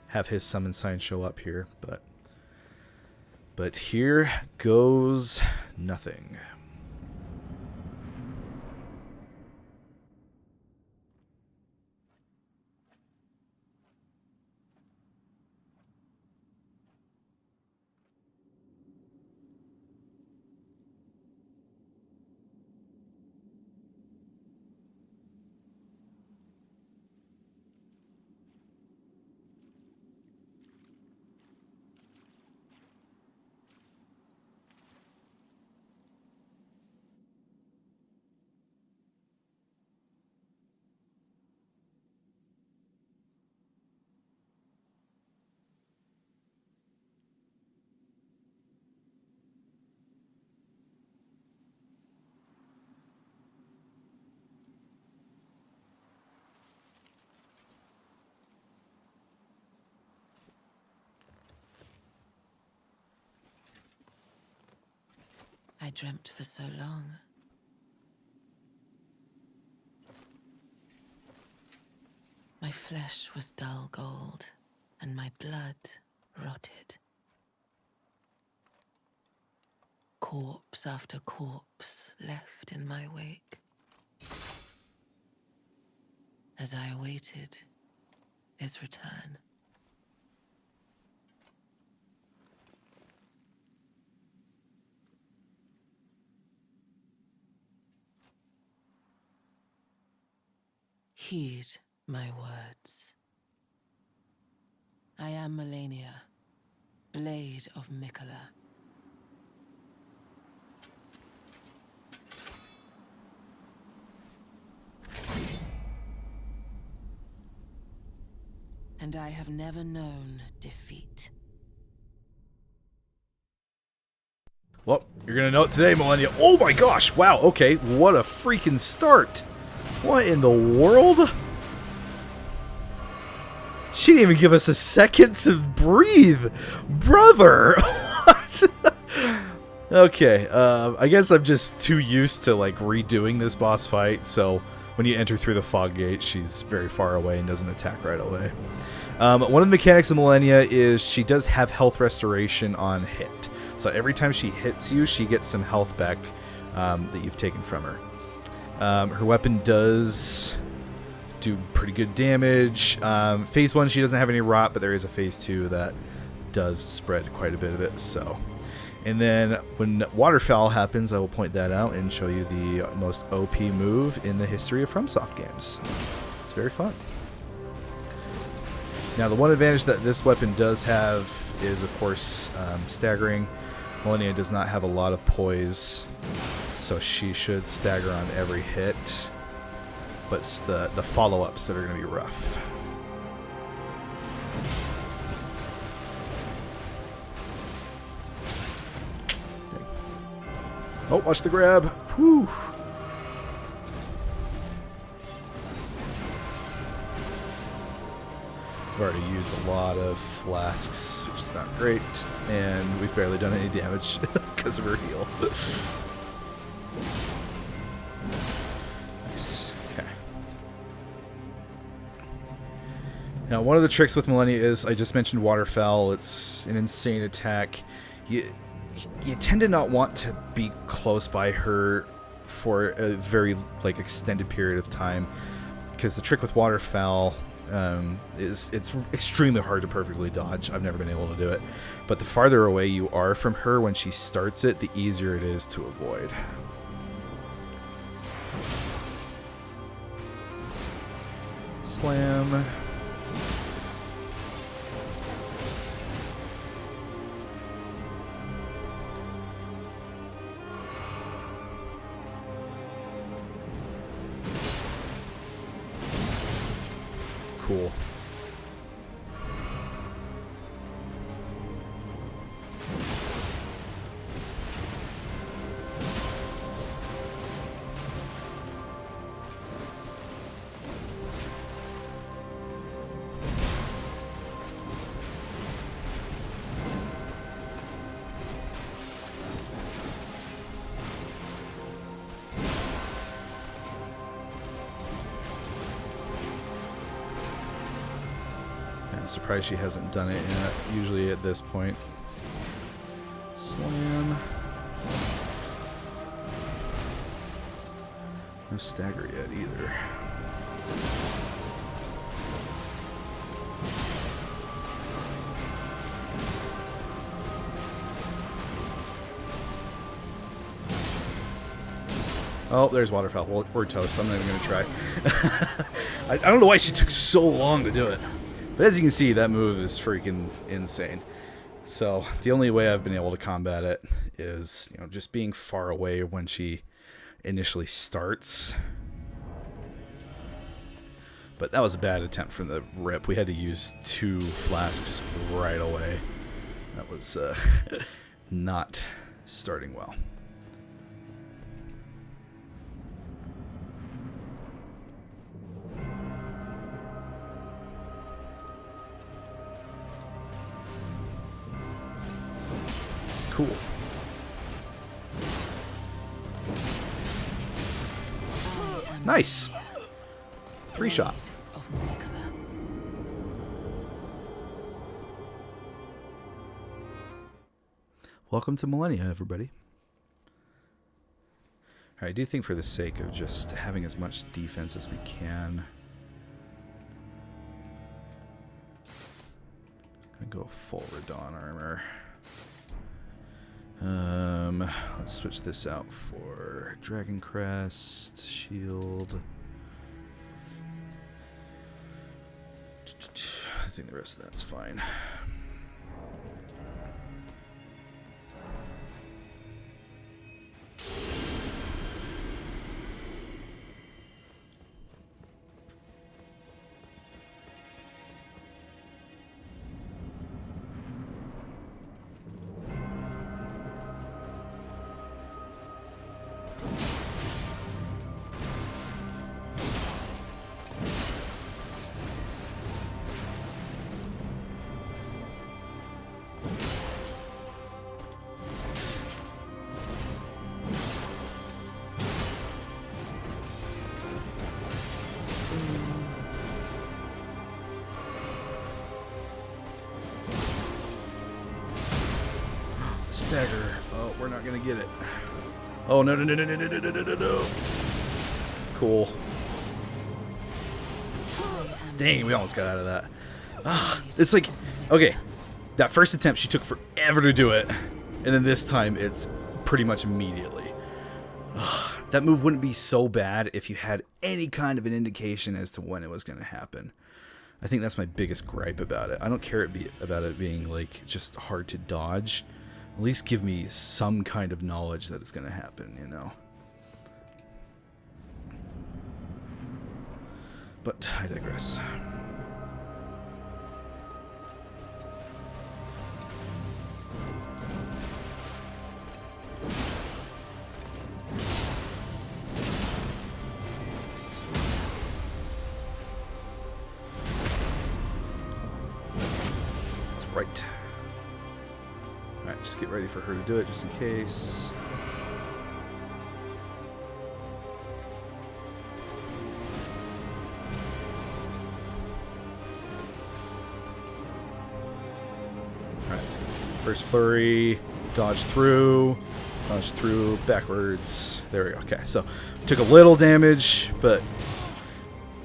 Have his summon sign show up here, but here goes nothing. I dreamt for so long. My flesh was dull gold, and my blood rotted. corpse after corpse left in my wake. As I awaited its return. Heed my words. I am Malenia, Blade of Miquella. And I have never known defeat. Well, you're going to know it today, Malenia. Oh my gosh, wow, okay, what a freaking start. What in the world? She didn't even give us a second to breathe. Brother! What? Okay, I guess I'm just too used to, like, redoing this boss fight, so when you enter through the fog gate, she's very far away and doesn't attack right away. One of the mechanics of Malenia is she does have health restoration on hit. So every time she hits you, she gets some health back that you've taken from her. Her weapon does do pretty good damage. Phase 1, she doesn't have any rot, but there is a Phase 2 that does spread quite a bit of it. So, and then when Waterfowl happens, I will point that out and show you the most OP move in the history of FromSoft games. It's very fun. Now, the one advantage that this weapon does have is, of course, staggering. Malenia does not have a lot of poise, so she should stagger on every hit. But it's the follow-ups that are going to be rough. Oh, watch the grab. Whew. I've already used a lot of flasks, which is not great, and we've barely done any damage because of her heal. Nice. Okay. Now, one of the tricks with Malenia is, I just mentioned Waterfowl. It's an insane attack. You tend to not want to be close by her for a very extended period of time, because the trick with Waterfowl is it's extremely hard to perfectly dodge. I've never been able to do it, but the farther away you are from her when she starts it, the easier it is to avoid. Slam. Cool. I'm surprised she hasn't done it yet. Usually at this point. Slam. No stagger yet either. Oh, there's Waterfowl. Well, we're toast. I'm not even going to try. I don't know why she took so long to do it. But as you can see, that move is freaking insane. So the only way I've been able to combat it is, just being far away when she initially starts. But that was a bad attempt from the rip. We had to use 2 flasks right away. That was not starting well. Cool. Nice. 3-shot. Welcome to Malenia, everybody. I do think for the sake of just having as much defense as we can, I'm gonna go full Radon armor. Let's switch this out for Dragon Crest, Shield. I think the rest of that's fine. Stagger. Oh, we're not gonna get it. Oh no no no no no no no no no no. Cool. Dang, we almost got out of that. Ah, it's like, okay, that first attempt she took forever to do it, and then this time it's pretty much immediately. That move wouldn't be so bad if you had any kind of an indication as to when it was going to happen. I think that's my biggest gripe about it. I don't care about it being like just hard to dodge. At least give me some kind of knowledge that it's going to happen, you know. But I digress. That's right. Alright, just get ready for her to do it just in case. Alright, first flurry, dodge through, backwards. There we go. Okay, so took a little damage, but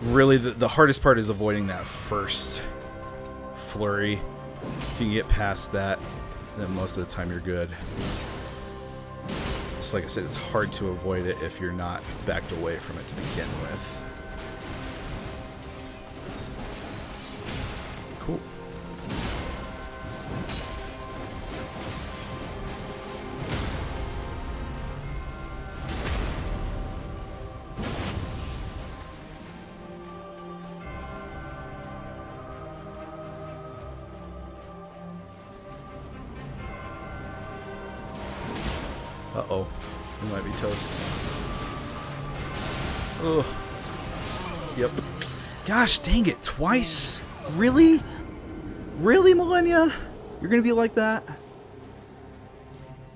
really the hardest part is avoiding that first flurry. If you can get past that, then most of the time you're good. Just like I said, it's hard to avoid it if you're not backed away from it to begin with. Cool. Uh-oh. We might be toast. Ugh. Yep. Gosh dang it, twice? Really? Really, Malenia? You're gonna be like that?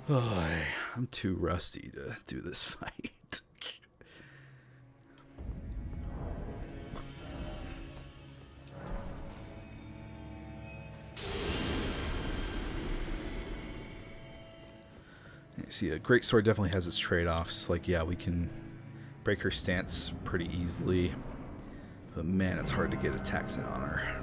Oh, I'm too rusty to do this fight. See, a great sword definitely has its trade-offs. Like, yeah, we can break her stance pretty easily, but man, it's hard to get attacks in on her.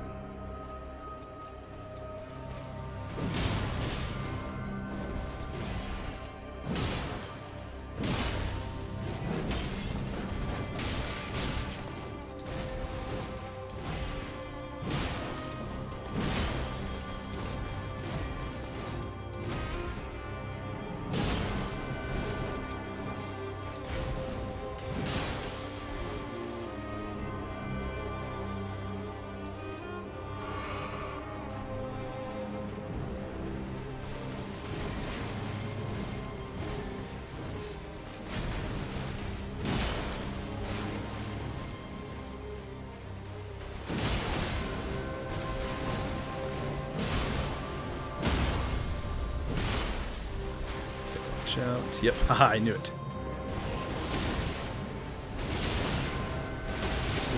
Yep, haha, I knew it.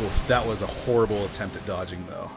Oof, that was a horrible attempt at dodging, though.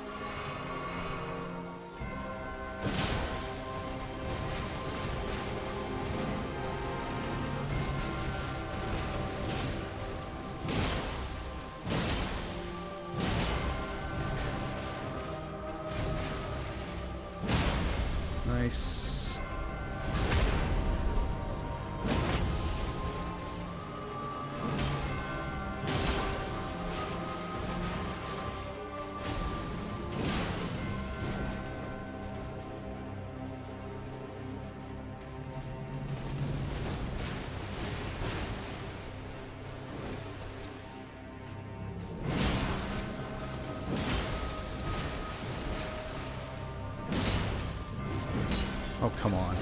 Oh, come on.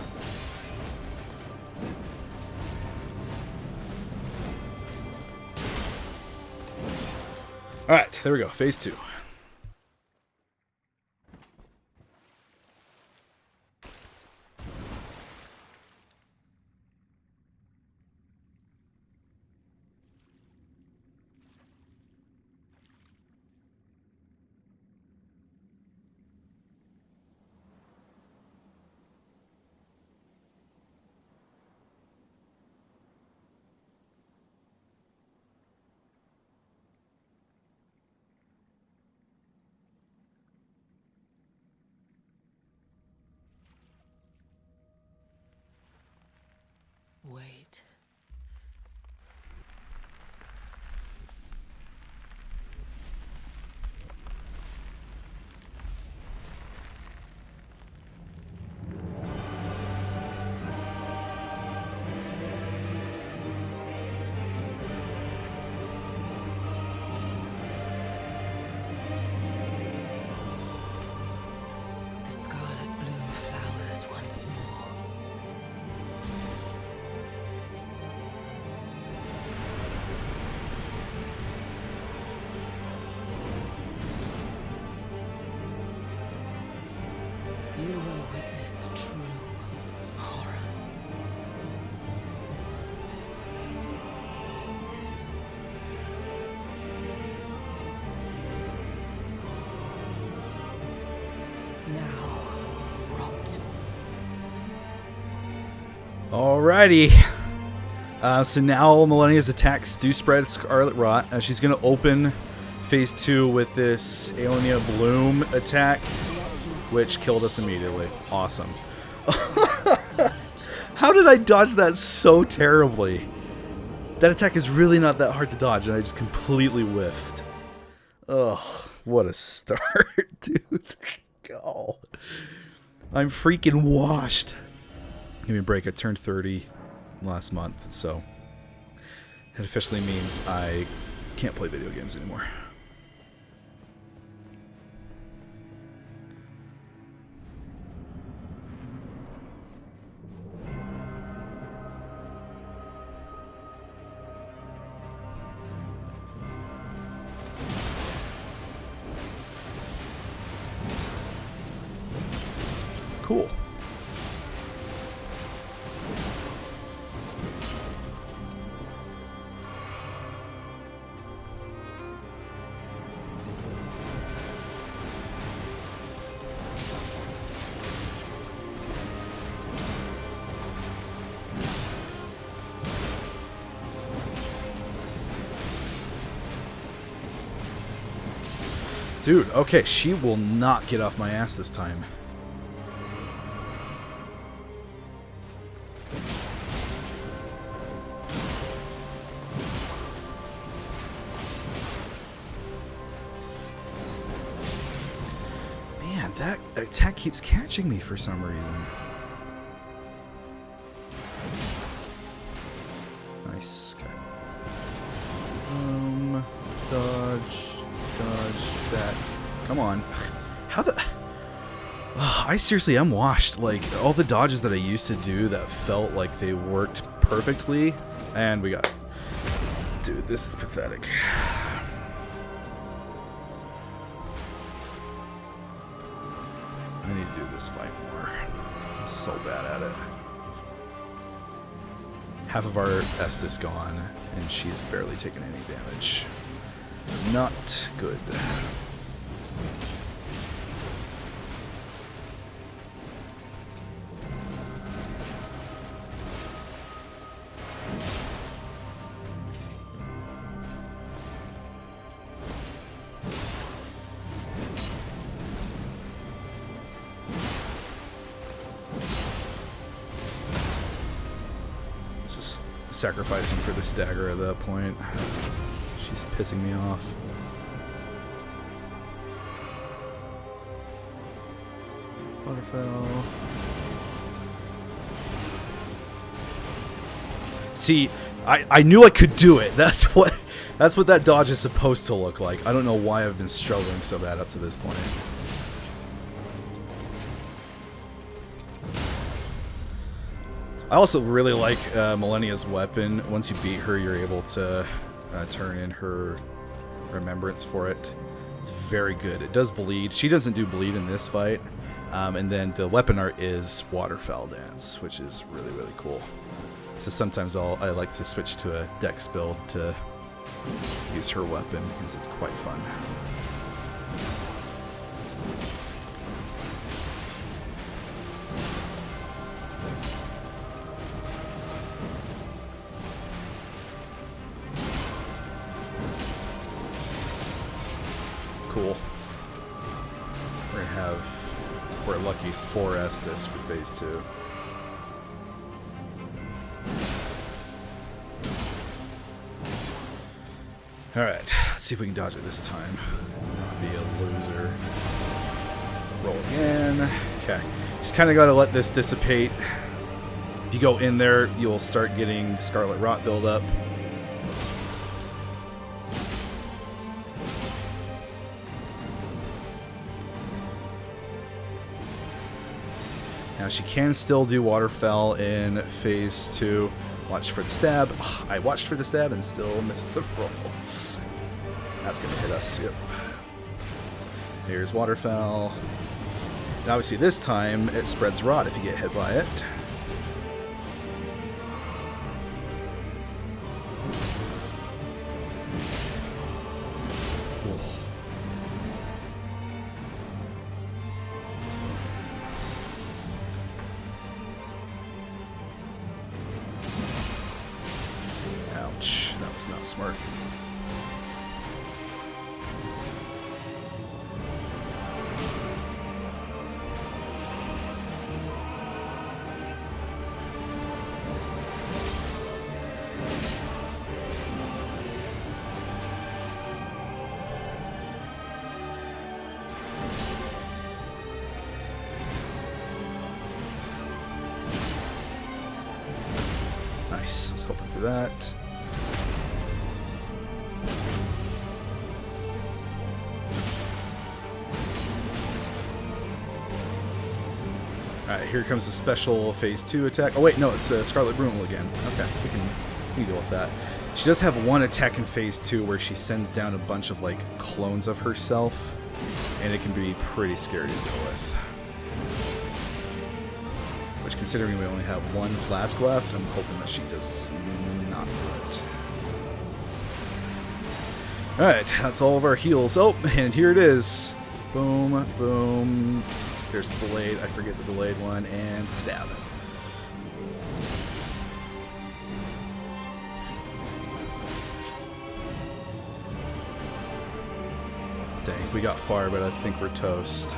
Alright, there we go. Phase 2. Wait. The scarlet bloom flowers once more. You will witness true horror. Now, rot. Alrighty. So now Malenia's attacks do spread Scarlet Rot. She's going to open phase 2 with this Aeonia Bloom attack, which killed us immediately. Awesome. How did I dodge that so terribly? That attack is really not that hard to dodge, and I just completely whiffed. Ugh, what a start, dude. Oh, I'm freaking washed. Give me a break. I turned 30 last month, so it officially means I can't play video games anymore. Cool. Dude, okay, she will not get off my ass this time. Man, that attack keeps catching me for some reason. Nice. Okay. Dodge. Dodge that. Come on. How the... Ugh, I seriously am washed. Like, all the dodges that I used to do that felt like they worked perfectly. And we got it. Dude, this is pathetic. I need to do this fight more. I'm so bad at it. Half of our Estus gone, and she's barely taken any damage. Not good. Just sacrificing for the stagger at that point. She's pissing me off. Elphael. See, I knew I could do it. That's what that dodge is supposed to look like. I don't know why I've been struggling so bad up to this point. I also really like Malenia's weapon. Once you beat her, you're able to turn in her remembrance for it. It's very good. It does bleed. She doesn't do bleed in this fight. And then the weapon art is Waterfowl Dance, which is really, really cool. So sometimes I like to switch to a dex build to use her weapon because it's quite fun. Cool. We're gonna have, if we're lucky, 4 Estus for phase 2. Alright, let's see if we can dodge it this time. Not be a loser. Roll again. Okay. Just kind of got to let this dissipate. If you go in there, you'll start getting Scarlet Rot buildup. Now she can still do Waterfell in phase 2. Watch for the stab. Ugh, I watched for the stab and still missed the roll. That's going to hit us. Yep. Here's Waterfell. And obviously this time it spreads rot if you get hit by it. Ouch. That was not smart. Nice. I was hoping for that. Alright, here comes the special phase 2 attack. Oh wait, no, it's Scarlet Brunel again. Okay, we can deal with that. She does have one attack in phase 2 where she sends down a bunch of like clones of herself, and it can be pretty scary to deal with. Which, considering we only have 1 flask left, I'm hoping that she does not do it. Alright, that's all of our heals. Oh, and here it is. Boom, boom. There's the delayed, I forget the delayed one, and stab. Dang, we got far, but I think we're toast.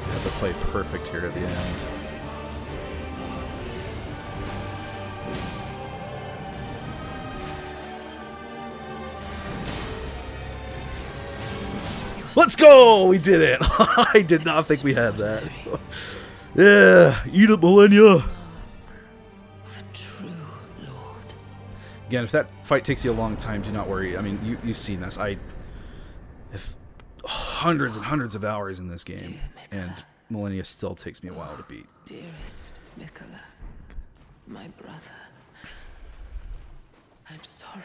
We have to play perfect here at the end. Let's go! We did it! I did not think we had that. Yeah, eat it, Malenia! Of a true lord. Again, if that fight takes you a long time, do not worry. I mean, you've seen this. I have hundreds and hundreds of hours in this game, and Malenia still takes me a while to beat. Dearest Miquella, my brother, I'm sorry.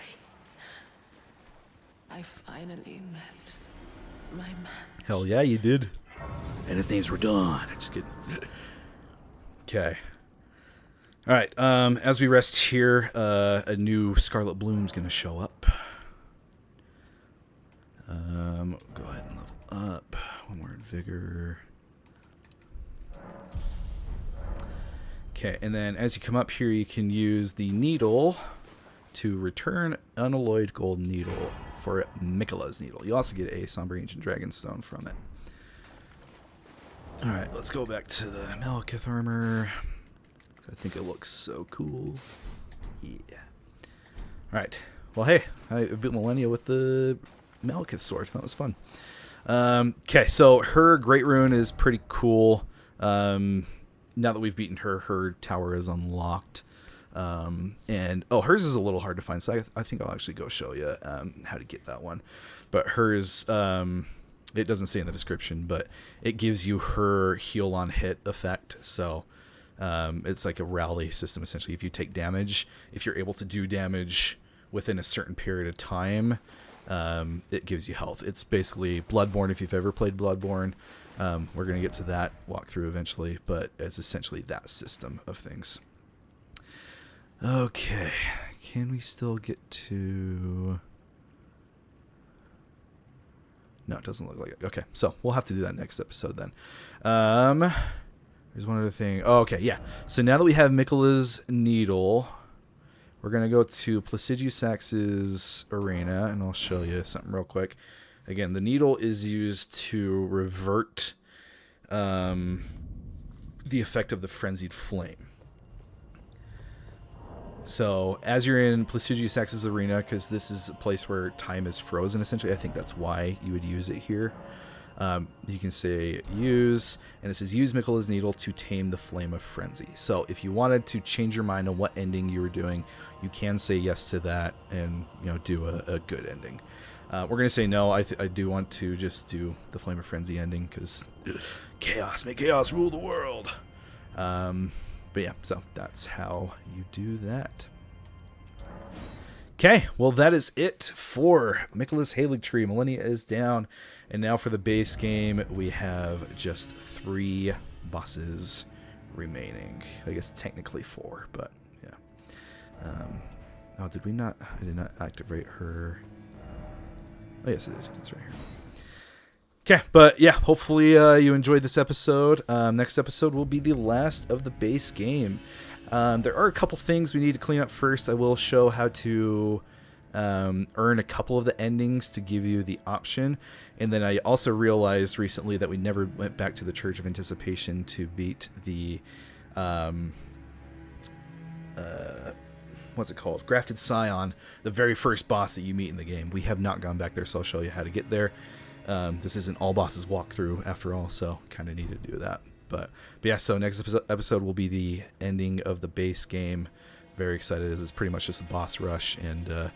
I finally met my man. Hell yeah, you did. And his name's Radon. Just kidding. Okay. Alright, as we rest here, a new Scarlet Bloom's gonna show up. Go ahead and level up. 1 more in Vigor. Okay, and then as you come up here, you can use the needle to return unalloyed gold needle for Miquella's needle. You also get a Somber Ancient Dragonstone from it. Alright, let's go back to the Malekith armor. I think it looks so cool. Yeah. Alright. Well, hey, I beat Malenia with the Malekith sword. That was fun. Okay, so her Great Rune is pretty cool. Now that we've beaten her, her tower is unlocked. And oh, hers is a little hard to find, so I think I'll actually go show you how to get that one. But hers, it doesn't say in the description, but it gives you her heal on hit effect. So It's like a rally system, essentially. If you take damage, if you're able to do damage within a certain period of time, it gives you health. It's basically Bloodborne, if you've ever played Bloodborne. We're going to get to that walkthrough eventually, but it's essentially that system of things. Okay, can we still get to... No, it doesn't look like it. Okay, so we'll have to do that next episode then. There's one other thing. Oh, okay, yeah. So now that we have Miquella's needle, we're going to go to Placidusax's arena, and I'll show you something real quick. Again, the needle is used to revert the effect of the frenzied flame. So as you're in Placidusax's arena, because this is a place where time is frozen, essentially, I think that's why you would use it here. You can say use, and it says use Miquella's needle to tame the flame of frenzy. So if you wanted to change your mind on what ending you were doing, you can say yes to that and do a good ending. We're going to say no. I do want to just do the Flame of Frenzy ending because chaos, make chaos rule the world. But yeah, so that's how you do that. Okay, well that is it for Miquella's Haligtree. Malenia is down, and now for the base game, we have just 3 bosses remaining. I guess technically 4, but yeah. Oh, did we not? I did not activate her. Oh, yes, it is. It's right here. Okay, but yeah, hopefully you enjoyed this episode. Next episode will be the last of the base game. There are a couple things we need to clean up first. I will show how to earn a couple of the endings to give you the option. And then I also realized recently that we never went back to the Church of Anticipation to beat the... what's it called? Grafted Scion, the very first boss that you meet in the game. We have not gone back there, so I'll show you how to get there. This isn't all bosses walkthrough after all, so kind of need to do that. But yeah, so next episode will be the ending of the base game. Very excited, as it's pretty much just a boss rush, and a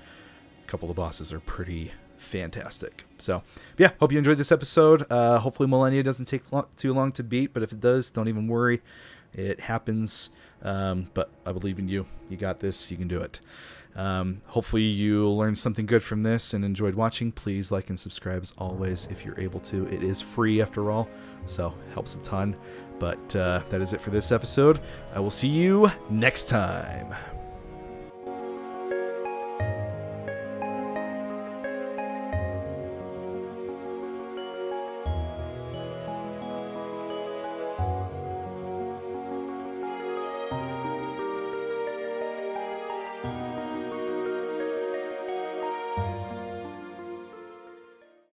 couple of bosses are pretty fantastic. So yeah, hope you enjoyed this episode. Hopefully Malenia doesn't take too long to beat, but if it does, don't even worry. It happens. But I believe in you. You got this. You can do it. Hopefully you learned something good from this and enjoyed watching. Please like and subscribe as always if you're able to. It is free after all, so helps a ton. But that is it for this episode. I will see you next time.